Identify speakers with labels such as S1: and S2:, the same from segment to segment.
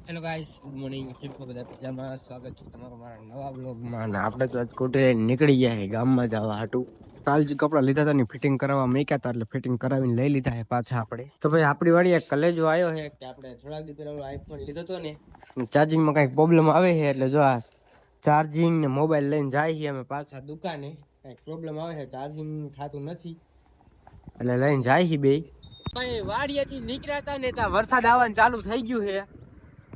S1: Hello guys, good morning. કેમ છો બધા? પજામાં. સ્વાગત છે તમારું મારા નવા બ્લોગમાં. અને આપણે તો આજ કોટરે નીકળી ગયા છે ગામમાં જવા હાટું. કાલ જે કપડા લીધા હતા ને ફિટિંગ કરાવવા મૂક્યા હતા, એટલે ફિટિંગ કરાવીને લઈ લીધા છે પાછા આપણે. તો ભાઈ આપણી વાડી એક કલેજો આવ્યો છે કે આપણે થોડાક દી પહેલા આઈફોન લીધો હતો ને, ચાર્જિંગમાં કંઈક પ્રોબ્લેમ આવે છે. એટલે જો આ ચાર્જિંગ ને મોબાઈલ લઈને જાય છે અમે પાછા દુકાને. કંઈક પ્રોબ્લેમ આવે છે, ચાર્જિંગ થતું નથી, એટલે લઈને જાય છે બે. ભાઈ વાડીએથી નીકળ્યા હતા ને ત્યાં વરસાદ આવવાનું ચાલુ થઈ ગયું છે.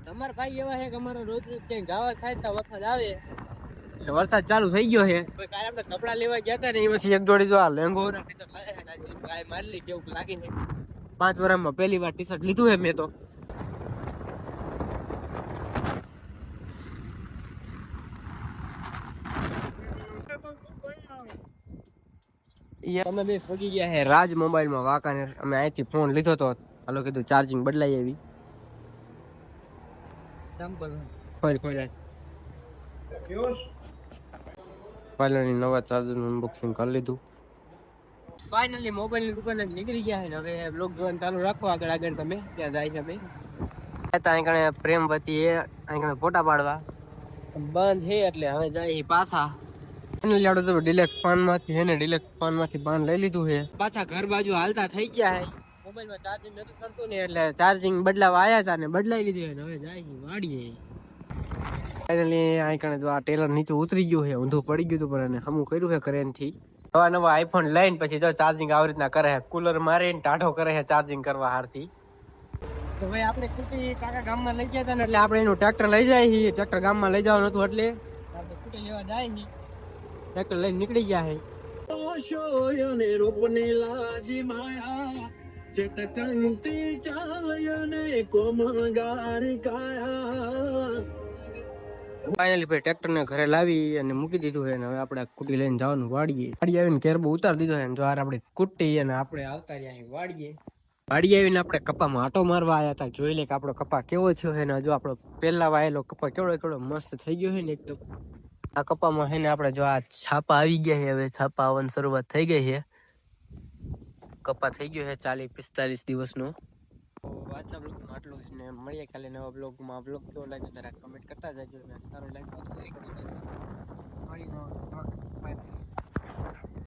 S1: તમારા ભાઈ એવા છે કે અમારો રોજ રોજ ક્યાંય ગાવા થાય તો વરસાદ આવે, એટલે વરસાદ ચાલુ થઈ ગયો છે. કાલે આપણે કપડા લેવા ગયા હતા ને એમાંથી એક જોડી જો આ લેંગો કાલે મારી લઈ કેવું લાગીને 5 વર્ષમાં પહેલી વાર ટી શર્ટ લીધું છે મેં તો. અમે બે ફગી ગયા છે રાજ મોબાઈલમાં વાંકાને. અમે અહીંથી ફોન લીધો તો, હાલો કીધું ચાર્જિંગ બદલાઈ આવી. ફાઇનલી નવા ચાર્જરનું અનબોક્સિંગ કરી લીધું. ફાઇનલી મોબાઈલની દુકાને નીકળી ગયા છે ને હવે બ્લોગ જોવાનું ચાલુ રાખો. આગળ આગળ તમે ત્યાં જાય છે ભાઈ. અહીં કણે પ્રેમવતી એ અહીં કણે ફોટા પાડવા બંધ છે, એટલે હવે જાય પાછા. ફાઇનલી આપણે તો ડિલેક્સ પાનમાંથી હે ને ડિલેક્સ પાનમાંથી પાન લઈ લીધું છે. પાછા ઘર બાજુ હાલતા થઈ ગયા છે. મોબાઈલમાં ચાર્જિંગ નથી કરતું ને, એટલે ચાર્જિંગ બદલાવા આવ્યા હતા ને બદલાઈ લીધું છે. હવે જાય વાડીએ. ફાઇનલી અહીં કણે જો આ ટેલર નીચે ઉતરી ગયું છે, ઊંધું પડી ગયું હતું પણ હમું કર્યું છે કરેનથી. નવા નવા આઈફોન લઈને પછી જો ચાર્જિંગ આવી રીતના કરે છે, કુલર મારીને ટાઢો કરે છે ચાર્જિંગ કરવા હારથી. તો ભાઈ આપણે કુટી કાકા ગામમાં લઈ ગયા હતા ને, એટલે આપણે એનું ટ્રેક્ટર લઈ જાય છીએ. ટ્રેક્ટર ગામમાં લઈ જવાનું હતું એટલે આપણે કુટી લેવા જાય છે. ટ્રેક્ટર લઈને નીકળી ગયા છે. ફાઇનલી ભાઈ ટ્રેક્ટર ને ઘરે લાવી અને મૂકી દીધું છે. હવે આપણે કુટી લઈને જવાનું વાડીએ. વાડી આવીને કેરબો ઉતારી દીધો છે. જો આપણે કુટી અને આપણે આવતા રહ્યા વાડીએ. વાડી આવીને આપણે કપામાં આટો મારવા આવ્યા હતા. જોઈ લે કે આપણો કપા કેવો છે. ને જો આપણો પહેલા વાયેલો કપા કેવડો મસ્ત થઈ ગયો છે ને એકદમ. આ કપામાં છે ને આપણે જો આ છાપા આવી ગયા છે. હવે છાપા આવવાની શરૂઆત થઈ ગઈ છે. કપા થઈ ગયો છે 40-45 દિવસનો. આજના બ્લોગમાં આટલું જ ને મળીએ કાલે નવા બ્લોગમાં. બ્લોગ કેવો લાગ્યો જરા કમેન્ટ કરતા જજો. સારો લાગ્યો તો લાઈક કરજો.